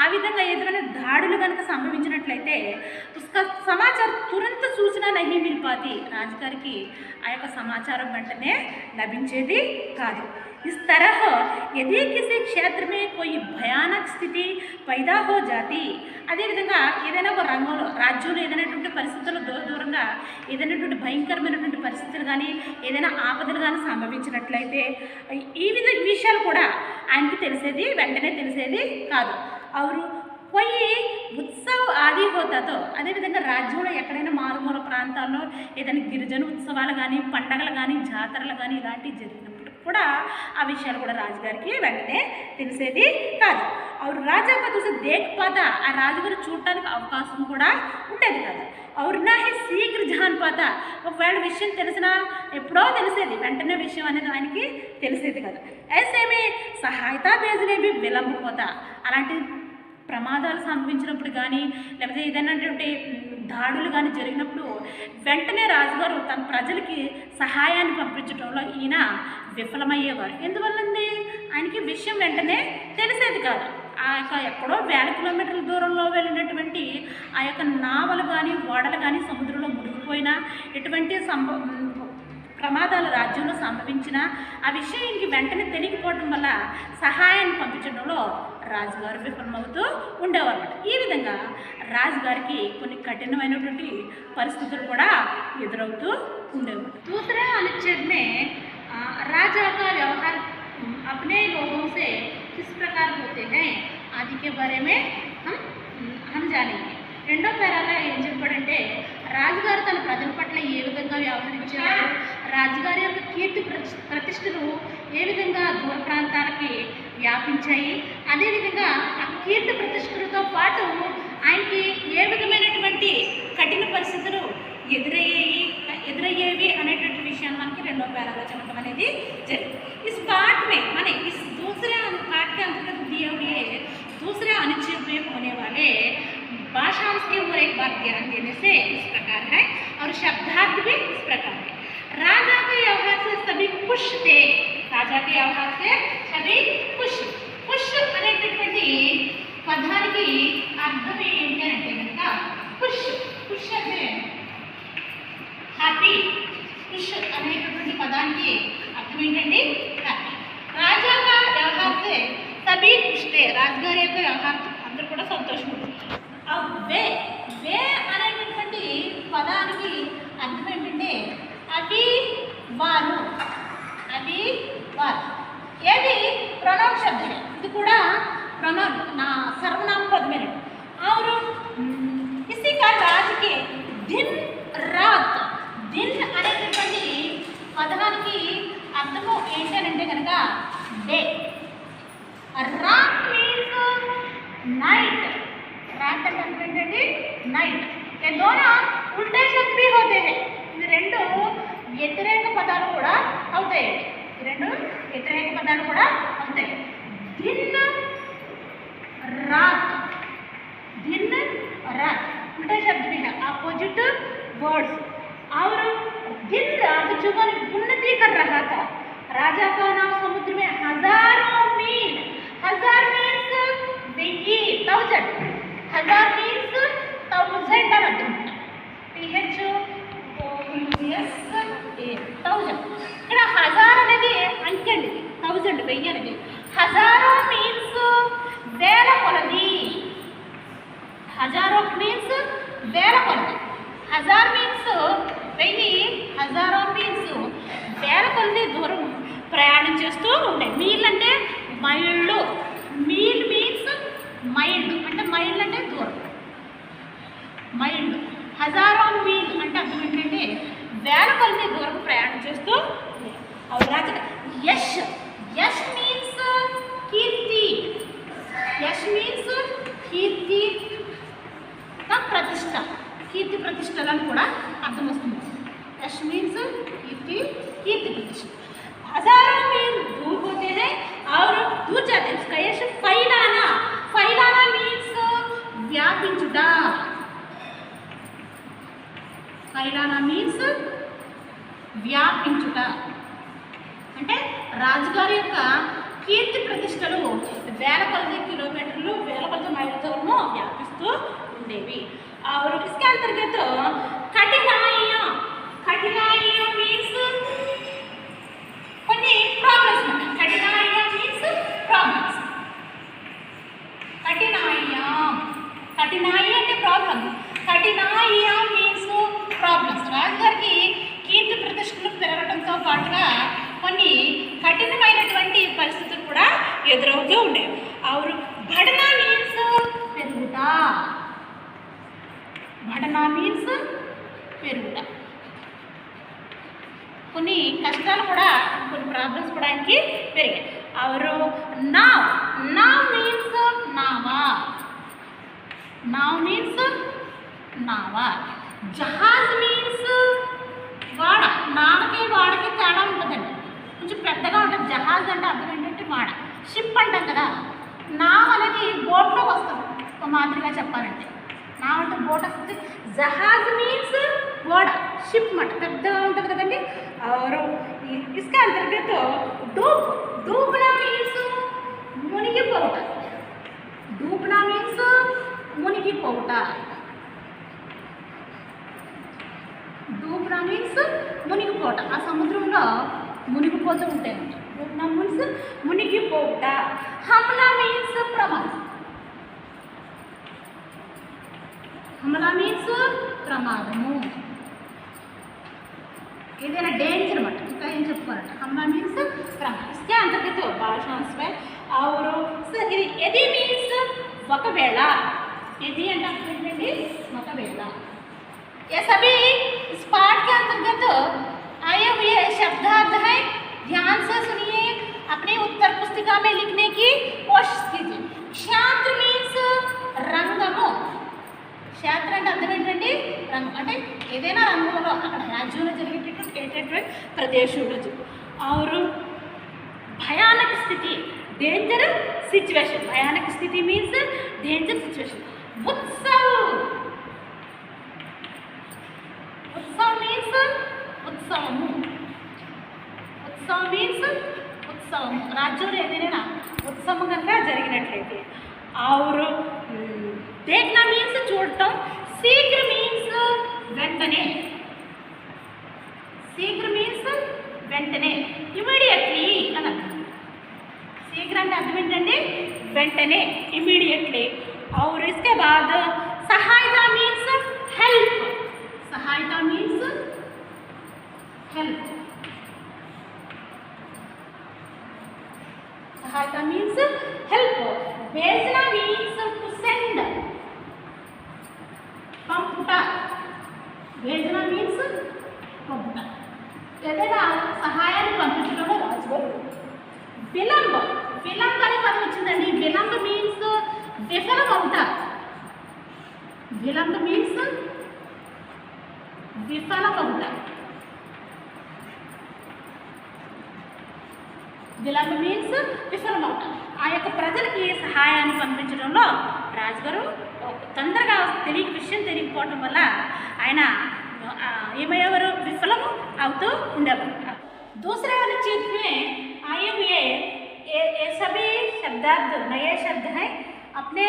ఆ విధంగా ఏదైనా దాడులు కనుక సంభవించినట్లయితే ఉస్కా సమాచారం తురంత సూచన నహి మిల్పాతి, రాజుగారికి ఆ యొక్క సమాచారం వెంటనే లభించేది కాదు. इस तरह यदि किसी क्षेत्र में कोई भयानक स्थिति पैदा हो जाती, అదేవిధంగా ఏదైనా ఒక రంగంలో రాజ్యంలో ఏదైనటువంటి పరిస్థితులు దూరంగా ఏదైనటువంటి భయంకరమైనటువంటి పరిస్థితులు కానీ ఏదైనా ఆపదలు కానీ సంభవించినట్లయితే ఈ విషయాలు కూడా ఆయనకి వెంటనే తెలిసేది కాదు. అవరు పోయి ఉత్సవ ఆది హోతాతో, అదేవిధంగా రాజ్యంలో ఎక్కడైనా మారుమూల ప్రాంతాల్లో ఏదైనా గిరిజన ఉత్సవాలు కానీ పండగలు కానీ జాతరలు కానీ ఇలాంటివి జరిగినప్పుడు కూడా ఆ విషయాలు కూడా రాజుగారికి వెంటనే తెలిసేది కాదు. ఆవిడ రాజాక చూసి దేక్పాత, ఆ రాజుగారు చూడటానికి అవకాశం కూడా ఉండేది కాదు. ఆవిడ నాహి శీఘ్ర జాన్పాత, ఒకవేళ విషయం తెలిసినా ఎప్పుడో తెలిసేది, వెంటనే విషయం అనేది ఆయనకి తెలిసేది కాదు. ఐసేమే సహాయత భేజనే భీ విలంబ హోతా. అలాంటి ప్రమాదాలు సంభవించినప్పుడు కానీ లేకపోతే ఏదైనాటువంటి దాడులు కానీ జరిగినప్పుడు వెంటనే రాజుగారు తన ప్రజలకి సహాయాన్ని పంపించడంలో ఈయన విఫలమయ్యేవారు. ఎందువల్లండి? ఆయనకి విషయం వెంటనే తెలిసేది కాదు. ఆ యొక్క ఎక్కడో వేల కిలోమీటర్ల దూరంలో వెళ్ళినటువంటి ఆ యొక్క నావలు కానీ ఓడలు కానీ సముద్రంలో మునిగిపోయినా ఎటువంటి ప్రమాదాలు రాజ్యంలో సంభవించిన ఆ విషయం ఇంక వెంటనే తెలియకపోవడం వల్ల సహాయాన్ని పంపించడంలో రాజుగారు విఫలమవుతూ ఉండేవారు అన్నమాట. ఈ విధంగా రాజుగారికి కొన్ని కఠినమైనటువంటి పరిస్థితులు కూడా ఎదురవుతూ ఉండేవి. दूसरे अनुच्छेद में राजा का व्यवहार अपने लोगों से किस प्रकार होते हैं आदि के बारे में हम जानेंगे. రెండో పేరాలో ఏం చెప్పాడంటే రాజుగారు తన ప్రజల పట్ల ఏ విధంగా వ్యవహరించారు, రాజుగారి యొక్క కీర్తి ప్రతిష్టలు ఏ విధంగా దూర ప్రాంతాలకి వ్యాపించాయి, అదేవిధంగా ఆ కీర్తి ప్రతిష్టలతో పాటు ఆయనకి ఏ విధమైనటువంటి కఠిన పరిస్థితులు ఎదురయ్యేవి అనేటువంటి విషయాన్ని మనకి రెండో పేరాలో చెప్పడం అనేది జరిగింది. इस पाठ में माने इस दूसरे पाठ के अंतर्गत दिए हुए दूसरे अनुच्छेद में होने वाले भाषांश के ऊपर एक बार ध्यान देने से इस प्रकार है और शब्दार्थ भी इस प्रकार है. राजा के व्यवहार से सभी खुश थे. राजा के व्यवहार से सभी खुश. खुश అనేటటువంటి పదానికి అర్థం ఏంటి అంటే కనుక ఖుష్. ఖుష్ అంటే హ్యాపీ. ఖుష్ అనేటటువంటి పదానికి అర్థం ఏంటండి హ్యాపీ. రాజా का व्यवहार से सभी खुश थे. రాజుగారి యొక్క వ్యవహారం అందరూ కూడా సంతోషంగా ఉన్నారు. వే అనేటటువంటి పదానికి అర్థం ఏంటంటే అవి వారు. అవి వారు ఏది ప్రణవ్ శబ్దమే. ఇది కూడా ప్రణవ్ నా సర్వనామ పదమేనండి. और इसी का राज के दिन रात. दिन అనేటటువంటి పదానికి అర్థము ఏంటంటే కనుక డే. రాత్ మీన్స్ నైట్. रात అంటే అర్థం ఏంటండి నైట్. ये दोनों उल्टे शब्द भी होते हैं. ఇవి రెండు వ్యతిరేక పదాలు కూడా అవుతాయి. ఈ రెండు వ్యతిరేక పదాలు కూడా అవుతాయి. दिन रात. दिन रात उल्टे शब्द भी है, अपोजिट वर्ड्स. और दिन रात जो उन्नति कर रहा था. राजा का नाम समुद्र में हजारों मील. हजार मीन्स 1000. हजार मीन्स 1000 అని అర్థం. THOUSAND. ఇక్కడ హజార్ అనేది అంకె అండి. 1000 వెయ్యి అనేది. హజారో మీన్స్ వేల కొలది. హజారో మీన్స్ వేల కొలది. హజార్ మీన్స్ వెయ్యి. హజారో మీన్స్ వేల కొలది దూరం ప్రయాణం చేస్తూ ఉంటాయి. మీల్ అంటే మైళ్ళు. మీల్ మీన్స్ మైళ్ళు అంటే మైళ్ళు అంటే దూరం. మైళ్ళు. హజారో మీల్ అంటే అర్థం ఏంటంటే వేల కొలది దూరం ప్రయాణం చేస్తూ ఉంటాయి. యశ్. యశ్ మీన్స్ కీర్తి. యశ్ మీన్స్ కీర్తి ప్రతిష్ట. కీర్తి ప్రతిష్టలను కూడా అర్థం వస్తుంది. यश मीन्स कीर्ति. कीर्ति प्रतिष्ठा. हजारों मील दूर होते हैं और दूर जाते हैं. उसका यश फैलाना. फैलाना मीन्स व्यापिंचुटा. फैलाना मीन्स వ్యాపించుట. అంటే రాజుగారి యొక్క కీర్తి ప్రతిష్టలు వేల కొలది కిలోమీటర్లు, వేల కొలది మైళ్ళ దూరము వ్యాపిస్తూ ఉండేవి. और इसके अंतर्गत कठिनाइयाँ. कठिनाइयाँ मीन्स కొన్ని ప్రాబ్లమ్స్. कठिनाइयाँ मीन्स ప్రాబ్లమ్స్. कठिनाइयाँ. कठिनाई అంటే ప్రాబ్లమ్. कठिनाइयाँ మీన్స్ ప్రాబ్లమ్స్. రాజుగారికి కీర్తి ప్రతిష్టలు పెరగడంతో పాటుగా కొన్ని కఠినమైనటువంటి పరిస్థితులు కూడా ఎదురవుతూ ఉండేవి. और बढ़ना మీన్స్ పెరుగుట. बढ़ना మీన్స్ పెరుగుట. కొన్ని కష్టాలు కూడా, కొన్ని ప్రాబ్లమ్స్ కూడా ఆయనకి పెరిగాయి. और नाव. नाव మీన్స్ నావా. नाव మీన్స్ నావా. జహాజ్ మీన్స్ వాడ. నావకి వాడకి తేడా ఉంటుందండి, కొంచెం పెద్దగా ఉంటుంది. జహాజ్ అంటే అర్థం ఏంటంటే వాడ. షిప్ అంటాం కదా. నావ్ అనేది బోట్లో వస్తుంది ఒక మాదిరిగా చెప్పాలంటే. నావ్ అంటే బోట్ వస్తుంది. జహాజ్ మీన్స్ ఓడ, షిప్ మాట పెద్దగా ఉంటుంది కదండి. और इसके अंतर्गत डूब. डूबना मीन्स మునిగిపోవుట. डूबना मीन्स మునిగిపోవుట. డూబ్నా మీన్స్ మునిగిపోవటం. ఆ సముద్రంలో మునిగిపోతూ ఉంటాయి. డూబ్నా మీన్స్ మునిగిపోవుట. హమ్లా మీన్స్ ప్రమాదం. హమ్లా మీన్స్ ప్రమాదము, ఏదైనా డేంజర్ అనమాట. ఇంకా ఏం చెప్పుకోవాలంటే హమ్లా మీన్స్ ప్రమాదం. इसके अंतर्गत భాషాంశ में और ఇది यदि మీన్స్ ఒకవేళ. यदि అంటే ఏంటండి ఒకవేళ. ये सभी इस पाठ के अंतर्गत आए हुए शब्दार्थ हैं. ध्यान से सुनिए, अपनी उत्तर पुस्तिका में लिखने की कोशिश कीजिए. క్షేత్ర మీన్స్ రంగము. క్షేత్ర అంటే అర్థం ఏంటండి రంగం అంటే ఏదైనా రంగంలో అక్కడ రాజ్యంలో జరిగేటటువంటి ప్రదేశంలో. और भयानक स्थिति, डेंजर सिचुएशन. भयानक स्थिति मीन्स डेंजर सिचुएशन. उत्सव, उत्सव मीन्स उत्सवము. उत्सव మీన్స్ ఉత్సవము. రాజ్యంలో ఏదైనా ఉత్సవం కనుక జరిగినట్లయితే. और देखना మీన్స్ చూడటం. శీఘ్ర మీన్స్ వెంటనే. శీఘ్ర మీన్స్ వెంటనే. ఇమీడియట్లీ అని అర్థం. శీఘ్ర అంటే అర్థం ఏంటండి వెంటనే, ఇమీడియట్లీ. और इसके बाद सहायता मीन्स हेल्प. सहायता मीन्स हेल्प. सहायता मीन्स हेल्प. भेजना मीन्स टू सेंड. పంపుట. भेजना मीन्स పంపుట. ఏదైనా సహాయాన్ని పంపించడంలో రాజుగారు. విలంబ, విలంబ అనే పదం వచ్చిందండి. విలంబ మీన్స్ విఫలం అవుట. విలంబ మీన్స్ విఫలం అవుట. విలంబ మీన్స్ విఫలం అవుట. ఆ యొక్క ప్రజలకి సహాయాన్ని పంపించడంలో రాజుగారు తొందరగా విషయం తెలియకపోవడం వల్ల ఆయన ఏమయ్యేవారు విఫలము అవుతూ ఉండేవారు. दूसरे अनुच्छेद में आए हुए ये सभी शब्दार्थ नए शब्द हैं. अपने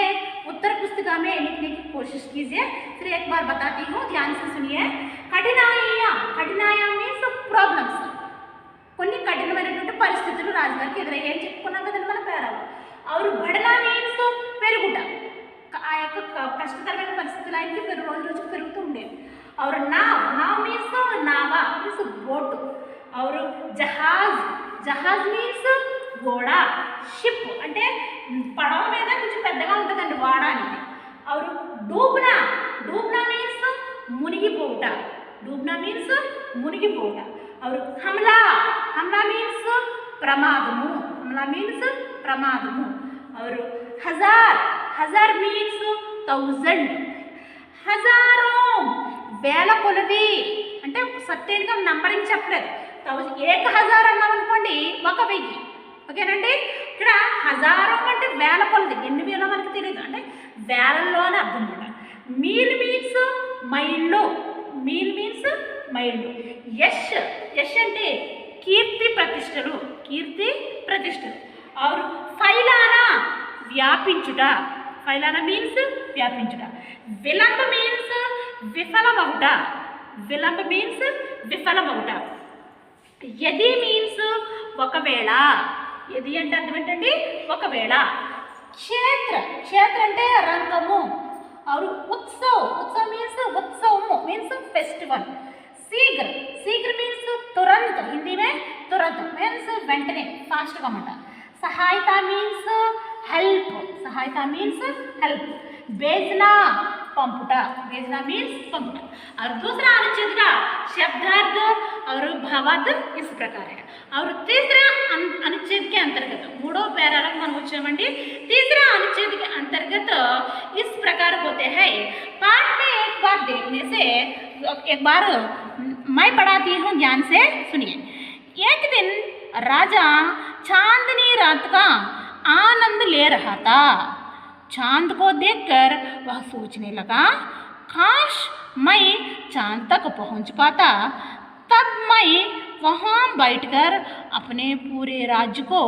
उत्तर पुस्तिका में लिखने की कोशिश कीजिए. फिर एक बार बताती हूँ, ध्यान से सुनिए. कठिनाइयाँ, कठिनाइयाँ मीन्स प्रॉब्लम्स. కొన్ని కఠినమైనటువంటి పరిస్థితులు రాజుగారికి ఎదురయ్యాయి అని చెప్పుకున్నాం కదండి మన పేరాలు. और बढ़ना మీన్స్ పెరుగుట. ఆ యొక్క కష్టతరమైన పరిస్థితులు ఆయనకి రోజు రోజుకు పెరుగుతూ ఉండేవి. और नाव, नाव మీన్స్ నావా మీన్స్ బోటు. और జహాజ్, జహాజ్ మీన్స్ గోడ. షిప్ అంటే పడవ మీద కొంచెం పెద్దగా ఉంటుందండి వాడ అనేది. और డూబ్నా, డూబ్నా మీన్స్ మునిగిపోవుట. డూబ్నా మీన్స్ మునిగిపోవుట. और हमला, हमला మీన్స్ ప్రమాదము. हमला మీన్స్ ప్రమాదము. और हजार, हजार మీన్స్ 1000. హజారో వేల కొలది అంటే సర్టెన్గా నంబరింగ్ చెప్పలేదు. 1000 అన్నాం అనుకోండి 1000. ఓకేనండి. ఇక్కడ హజారో అంటే వేల కొలది, ఎన్ని వేలో మనకు తెలియదు, అంటే వేలల్లో అని అర్థం అనమాట. మీల్ మీన్స్ మైళ్ళు. మీల్ మీన్స్ మైళ్ళు. యశ్, యశ్ అంటే కీర్తి ప్రతిష్టలు, కీర్తి ప్రతిష్టలు. और ఫైలానా వ్యాపించుట. ఫైలానా మీన్స్ వ్యాపించుట. విలంబ మీన్స్ విఫలమవుట. విలంబ మీన్స్ విఫలమవుట. యది మీన్స్ ఒకవేళ. యది అంటే అర్థం ఏంటండి ఒకవేళ. క్షేత్ర, క్షేత్ర అంటే రంగము. और उत्सव, उत्सव मीन्स उत्सवము मीन्स फेस्टिवल. शीघ्र, शीघ्र मीन्स तुरंत. हिंदी में तुरंत मीन्स వెంటనే, ఫాస్ట్గా అన్నమాట. सहायता मीन्स हेल्प. सहायता मीन्स हेल्प. भेजना पंपुट. भेजना मीन्स पंपुट. और दूसरा अनुच्छेद का शब्दार्थ और भावार्थ इस प्रकार है. और तीसरा अनुच्छेद के अंतर्गत मूडो पैराला मन వచ్చామండి. तीसरा अनुच्छेद के अंतर्गत इस प्रकार होते हैं. पाठ में एक बार देखने से एक बार मैं पढ़ाती हूँ, ध्यान से सुनिए. एक दिन राजा चांदनी रात का आनंद ले रहा था. चांद को देखकर वह सोचने लगा, काश मैं चांद तक पहुंच पाता, तब मैं वहाँ बैठकर अपने पूरे राज्य को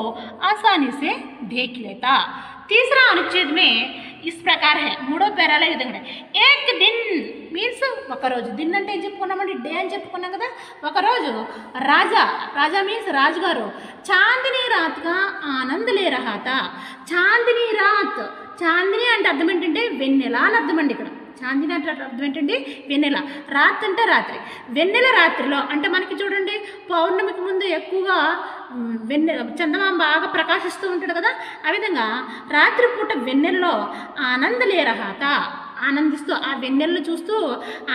आसानी से देख लेता. तीसरा अनुच्छेद में इस प्रकार है. मूडो पैराला विधंगा एक दिन मीन्स ఒక ఒకరోజు. దిన్ అంటే ఏం చెప్పుకున్నామండి? డే అని చెప్పుకున్నాం కదా. ఒకరోజు రాజా మీన్స్ రాజుగారు చాందినీ రాత్గా ఆనంద్ లే రహా తా. చాందినీ రాత్, చాందిని అంటే అర్థం ఏంటంటే వెన్నెల అని అర్థం అండి. ఇక్కడ చాందిని అంటే అర్థం ఏంటండి? వెన్నెల. రాత్రి అంటే రాత్రి. వెన్నెల రాత్రిలో అంటే మనకి చూడండి పౌర్ణమికి ముందు ఎక్కువగా చందమామ బాగా ప్రకాశిస్తూ ఉంటాడు కదా. ఆ విధంగా రాత్రిపూట వెన్నెలలో ఆనందలే రహాత, ఆనందిస్తూ ఆ వెన్నెలను చూస్తూ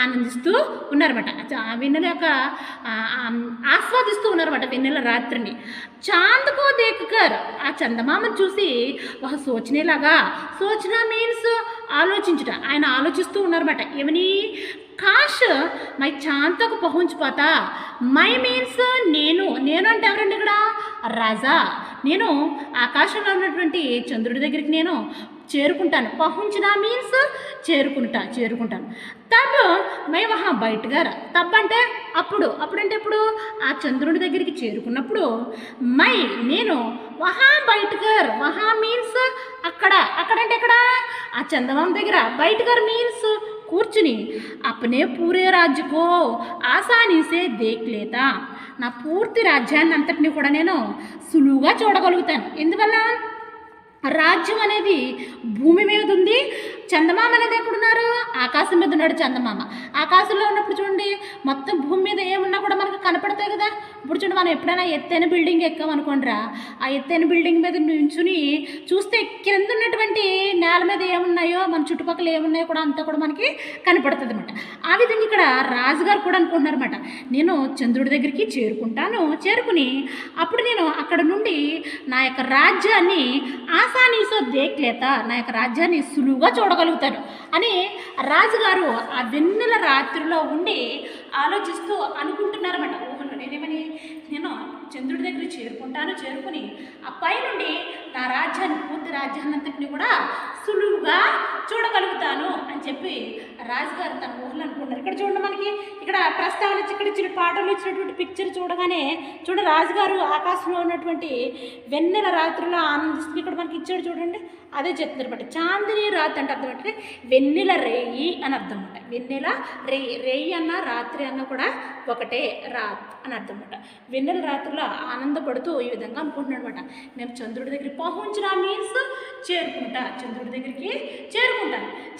ఆనందిస్తూ ఉన్నారన్నమాట. ఆ వెన్నెల యొక్క ఆస్వాదిస్తూ ఉన్నారన్నమాట వెన్నెల రాత్రిని. చాంద్కో దేక్కర్, ఆ చందమామను చూసి ఒక సోచనేలాగా, సోచన మీన్స్ ఆలోచించుట, ఆయన ఆలోచిస్తూ ఉన్నారన్నమాట. ఏమని? కాష్ మై చాంతకు పహుంచిపోతా. మై మీన్స్ నేను, నేను అంటే ఎవరండి ఇక్కడ? రాజా. నేను ఆకాశంలో ఉన్నటువంటి చంద్రుడి దగ్గరికి నేను చేరుకుంటాను. పహుంచిన మీన్స్ చేరుకుంటాను. తబ్ మై వహా బయటగారు. తబ్ అంటే అప్పుడు, అప్పుడంటే ఇప్పుడు ఆ చంద్రుడి దగ్గరికి చేరుకున్నప్పుడు మై నేను వహా బయటగారు, వహా మీన్స్ అక్కడంటే ఎక్కడ? ఆ చందమామ దగ్గర. బయటగారు మీన్స్ కూర్చుని అప్నే పూరే రాజ్యకో ఆసానీసే దేక్ లేతా, నా పూర్తి రాజ్యాన్ని అంతటిని కూడా నేను సులువుగా చూడగలుగుతాను. ఎందువల్ల? రాజ్యం అనేది భూమి మీద ఉంది, చందమామ అనేది ఎక్కడున్నారు? ఆకాశం మీద ఉన్నాడు చందమామ. ఆకాశంలో ఉన్నప్పుడు చూడండి మొత్తం భూమి మీద ఏమున్నా కూడా మనకు కనపడతాయి కదా. ఇప్పుడు చూడండి మనం ఎప్పుడైనా ఎత్తైన బిల్డింగ్ ఎక్కామనుకోండిరా, ఆ ఎత్తైన బిల్డింగ్ మీద నుంచుని చూస్తే కింద ఉన్నటువంటి నేల మీద ఏమున్నాయో మన చుట్టుపక్కల ఏమున్నాయో కూడా అంతా కూడా మనకి కనపడుతుంది అనమాట. ఆ విధంగా ఇక్కడ రాజుగారు కూడా అనుకుంటున్నారన్నమాట, నేను చంద్రుడి దగ్గరికి చేరుకుని అప్పుడు నేను అక్కడ నుండి నా యొక్క రాజ్యాన్ని ఆసానీసో దేక్లేత, నా యొక్క రాజ్యాన్ని సులువుగా చూడగలుగుతాను అని రాజుగారు ఆ వెన్నెల రాత్రిలో ఉండి ఆలోచిస్తూ అనుకుంటున్నారన్నమాట. ఊహలో నేనేమని? నేను చంద్రుడి దగ్గర చేరుకుని ఆ పై నుండి నా రాజ్యాన్ని, పూర్తి రాజ్యాన్ని అంతటిని కూడా సులువుగా చూడగలుగుతాను అని చెప్పి రాజుగారు తన ఊహలు అనుకుంటున్నారు. ఇక్కడ చూడండి మనకి ఇక్కడ ప్రస్తావన ఇక్కడ ఇచ్చిన పాటలు ఇచ్చినటువంటి పిక్చర్ చూడగానే చూడండి రాజుగారు ఆకాశంలో ఉన్నటువంటి వెన్నెల రాత్రిలో ఆనందిస్తుంది. ఇక్కడ మనకి ఇచ్చాడు చూడండి, అదే చెప్తున్నారు అనమాట. చాందిని రాత్ అంటే అర్థం అంటే వెన్నెల రేయి అని అర్థం అనమాట. వెన్నెల రేయి అన్న రాత్రి అన్న కూడా ఒకటే, రాత్ అని అర్థం అనమాట. వెన్నెల రాత్రిలో ఆనందపడుతూ ఈ విధంగా అనుకుంటున్నాడు అనమాట. నేను చంద్రుడి దగ్గర పహుంచిన మీన్స్ చంద్రుడి దగ్గరికి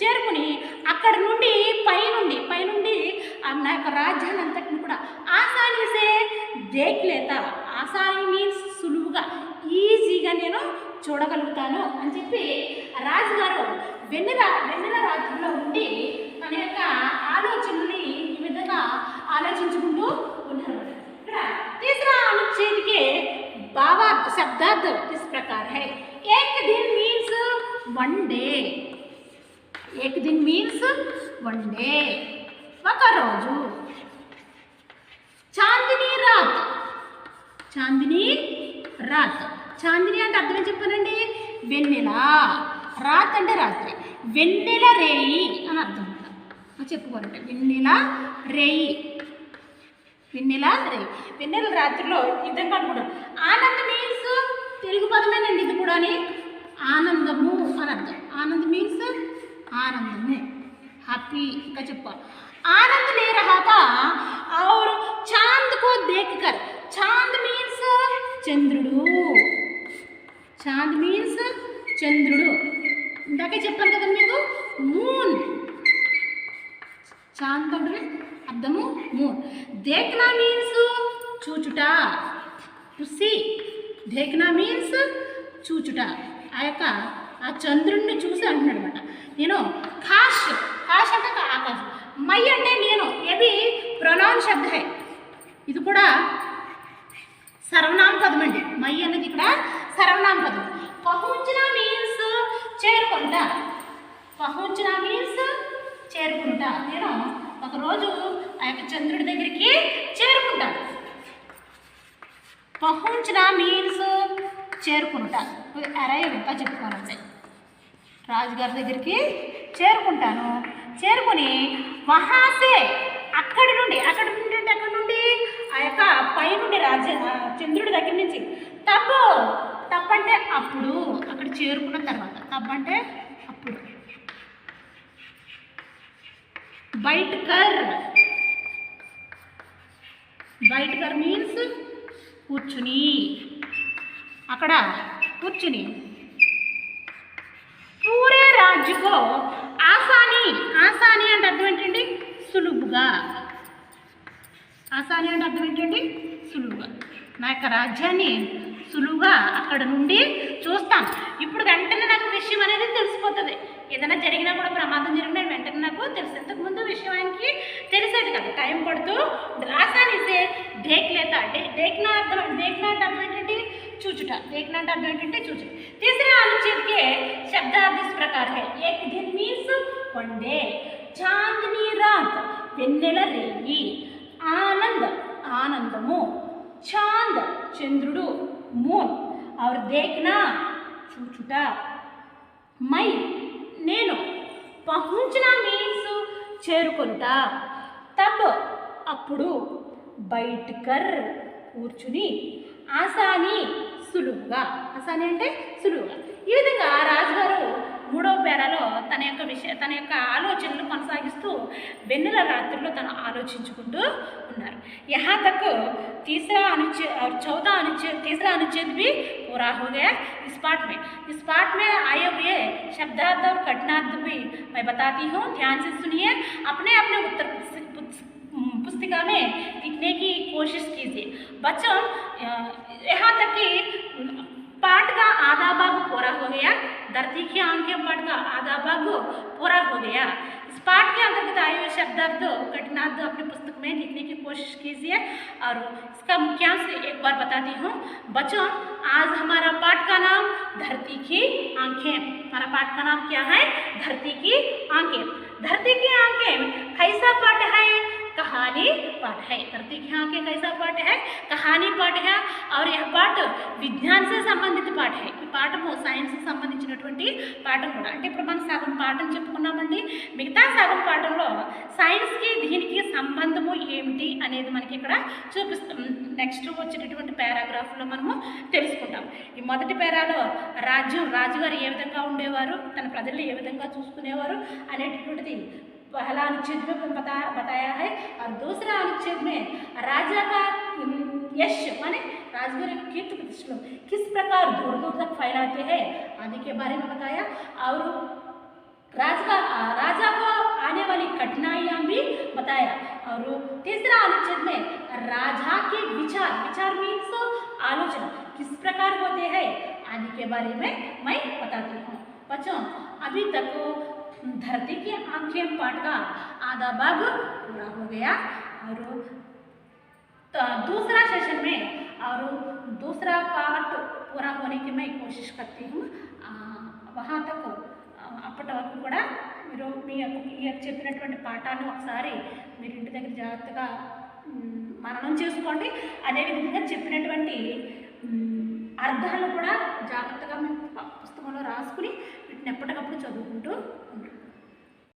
చేరుకుని అక్కడ నుండి పైనుండి నా యొక్క రాజ్యాన్ని అంతటిని కూడా ఆసానీసే దేక్లేత, ఆసాని మీన్స్ సులువుగా, ఈజీగా నేను చూడగలుగుతాను అని చెప్పి రాజుగారు వెన్నెల రాత్రిలో ఉండి తన యొక్క ఆలోచనని ఈ విధంగా ఆలోచించుకుంటూ ఉన్నారు. ఇక్కడ तीसरा अनुच्छेद के भावार्थ शब्दार्थ इस प्रकार है। एक दिन मीन्स वन डे, एक दिन मीन्स वन डे, ఒక రోజు. చాందిని రాత్, చాందిని అంటే అర్థం చెప్పానండి, వెన్నెల. రాత్ అంటే రాత్రి. వెన్నెల రేయి అని అర్థం చెప్పుకోవాలంటే వెన్నెల రేయి. వెన్నెల రాత్రిలో ఈ విధంగా అనుకుంటాం. ఆనంద్ మీన్స్ తెలుగు పదమేనండి ఇది కూడా, ఆనందము అని అర్థం. ఆనంద్ మీన్స్ ఆనందము, హ్యాపీ. ఇంకా చెప్పాలి ఆనంద్ లే రహా తా और चांद को देखकर, चांद मीन्स చంద్రుడు, ఇందాకే చెప్పాను కదా మీకు, మూన్. చాంద్ అంటే అర్థము మూన్. దేఖ్నా మీన్స్ చూచుట, టు సీ. దేఖ్నా మీన్స్ చూచుట. ఆ చంద్రుడిని చూసి అంటున్నాడు అనమాట. నేను ఖాష్ అంటే ఆకాశం, మై అంటే నేను, ఏది ప్రొనౌన్ శబ్ద హై, ఇది కూడా సర్వనామ పదం అండి. మై అనేది ఇక్కడ సర్వనామ పదం. పహుంచిన మీన్స్ చేరుకుంటా. నేను ఒకరోజు ఆ యొక్క చంద్రుడి దగ్గరికి చేరుకుంటాను. పహుంచిన మీన్స్ చేరుకుంటా, అరైవ్ ఇంకా చెప్పుకోవాలంటే రాజుగారి దగ్గరికి చేరుకుని వహాసే అక్కడి నుండి ఆ యొక్క పై నుండి చంద్రుడి దగ్గర నుంచి తప్పంటే అప్పుడు, అక్కడ చేరుకున్న తర్వాత, తప్పంటే అప్పుడు, बैठकर, बैठकर मीन्स కూర్చుని, అక్కడ కూర్చుని. పూరే రాజ్యకో ఆసాని, ఆసాని అంటే అర్థం ఏంటండి? సులువుగా. ఆసాని అంటే అర్థం ఏంటండి? సులువుగా. నా యొక్క రాజ్యాన్ని సులువుగా అక్కడ నుండి చూస్తాను. ఇప్పుడు వెంటనే నాకు విషయం అనేది తెలిసిపోతుంది. ఏదైనా జరిగినా కూడా, ప్రమాదం జరిగినా వెంటనే నాకు తెలుసు. ఇంతకుముందు విషయం ఆయనకి తెలిసేది కదా, టైం పడుతూ. ఆసాని సే దేక్ లేతా, దేఖ్నా అర్థం, దేఖ్నా అంటే అర్థం ఏంటంటే చూచుట, देखना అంటే అర్థం ఏంటంటే చూచుట. तीसरे अनुच्छेद के शब्दार्थ इस प्रकार है. एक दिन मीन्स वन डे, चांदनी रात వెన్నెల రేయి, ఆనంద ఆనందము, చాంద్ చంద్రుడు, మూన్, और देखना చూచుట, మై నేను, పహుంచనా మీన్స్ చేరుకొనుట, తబ్ అప్పుడు, బైట్కర్ కూర్చుని, ఆసాని సులువుగా. ఆసాని అంటే సులువుగా. ఈ విధంగా రాజుగారు మూడవ పేరాలో తన యొక్క ఆలోచనలు కొనసాగిస్తూ వెన్నెల రాత్రుల్లో తను ఆలోచించుకుంటూ ఉన్నారు. यहाँ तक तीसरा अनुच्छेद और चौथा अनुच्छेद, तीसरा अनुच्छेद भी पूरा हो गया इस पाठ में आए हुए शब्दार्थ और घटनार्थ भी मैं बताती हूँ, ध्यान से सुनिए. अपने अपने उत्तर पुस्तिका में लिखने की कोशिश कीजिए. बच्चों, यहाँ तक कि पाठ का आधा भाग पूरा हो गया. धरती की आंखें पाठ का आधा भाग पूरा हो गया. इस पाठ के अंतर्गत आए हुए शब्दार्थ घटनार्थ अपने पुस्तक में लिखने की कोशिश कीजिए. और इसका मुख्यांश एक बार बताती हूँ. बच्चों, आज हमारा पाठ का नाम धरती की आंखें. हमारा पाठ का नाम क्या है? धरती की आंखें. धरती की आंखें कैसा पाठ है? कहानी पाठ है. धरती की आंखें कैसा पाठ है? कहानी पाठ है. और यह पाठ విజ్ఞాన से సంబంధిత పాఠ है. ఈ పాఠము సైన్స్కి సంబంధించినటువంటి పాఠం కూడా. అంటే ఇప్పుడు మనం సగం పాఠం చెప్పుకున్నామండి. మిగతా సగం పాఠంలో సైన్స్కి దీనికి సంబంధము ఏమిటి అనేది మనకి ఇక్కడ చూపిస్తాం. నెక్స్ట్ వచ్చేటటువంటి పారాగ్రాఫ్లో మనము తెలుసుకుంటాం. ఈ మొదటి పేరాలో రాజుగారు ఏ విధంగా ఉండేవారు, తన ప్రజల్ని ఏ విధంగా చూసుకునేవారు అనేటటువంటిది पहला अनुच्छेद में बताया है. और दूसरा अनुच्छेद में राजा का यश माने राजगुरु कीर्ति प्रतिष्ठा किस प्रकार दूर दूर तक फैलाते हैं आदि के बारे में बताया. और राजा को आने वाली कठिनाइयाँ भी बताया. और तीसरा अनुच्छेद में राजा के विचार मीन्स आलोचना किस प्रकार होते हैं आदि के बारे में मैं बताती हूँ. बच्चों, अभी तक धरती की आंखें पाठ का आधा भाग पूरा हो गया. और तो दूसरा सेशन में और दूसरा पार्ट पूरा होने की मैं कोशिश करती हूँ. वहाँ तक అప్పటి వరకు కూడా మీరు చెప్పినటువంటి పాఠాన్ని ఒకసారి మీరు ఇంటి దగ్గర జాగ్రత్తగా మననం చేసుకోండి. అదేవిధంగా చెప్పినటువంటి అర్థాలు కూడా జాగ్రత్తగా మీ పుస్తకంలో రాసుకుని వీటిని ఎప్పటికప్పుడు చదువుకుంటూ ఉంటారు.